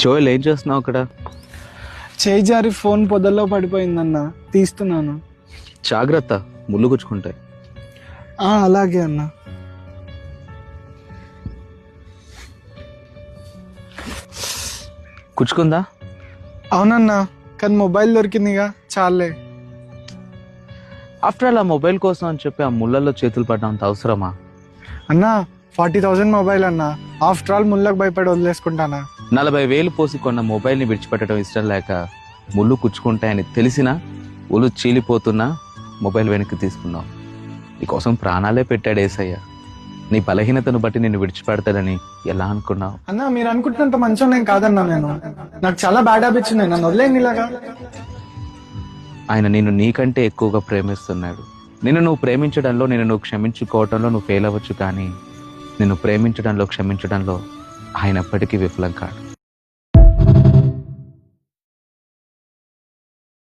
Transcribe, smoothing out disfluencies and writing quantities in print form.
జోయల్ ఏం చేస్తున్నావు అక్కడ? చేయి జారి ఫోన్ పొదల్లో పడిపోయిందన్న, తీస్తున్నాను. జాగ్రత్త, ముళ్ళు గుచ్చుకుంటాయి. అలాగే అన్న. గుచ్చుకుందా? అవునన్నా, కానీ మొబైల్ దొరికిందిగా, చాలే. ఆఫ్టర్ ఆల్ ఆ మొబైల్ కోసం అని చెప్పి ఆ ముళ్ళల్లో చేతులు పడ్డంత అవసరమా? అన్నా 40,000 మొబైల్ అన్న, ఆఫ్టర్ ఆల్ ముళ్ళకు భయపడి వదిలేసుకుంటానా? 40,000 పోసి కొన్న మొబైల్ని విడిచిపెట్టడం ఇష్టం లేక ముళ్ళు కుచ్చుకుంటాయని తెలిసినా ఒళ్ళు చీలిపోతున్నా మొబైల్ వెనక్కి తీసుకున్నావు. నీకోసం ప్రాణాలే పెట్టాడు యేసయ్య. నీ బలహీనతను బట్టి నిన్ను విడిచిపెడతాడని ఎలా అనుకున్నావు? అన్న, మీరు అనుకుంటున్నంత మంచోడు నేను కాదన్నా. నాకు చాలా బ్యాడ్ హ్యాబిట్స్ ఉన్నాయి, నన్ను వదిలేయండి ఇలాగా. ఆయన నిన్ను నీకంటే ఎక్కువగా ప్రేమిస్తున్నాడు. నిన్ను నువ్వు ప్రేమించడంలో, నిన్ను నువ్వు క్షమించుకోవడంలో నువ్వు ఫెయిల్ అవ్వచ్చు, కానీ నిన్ను ప్రేమించడంలో, క్షమించడంలో ఆయన ఎప్పటికీ విఫలం కాడు.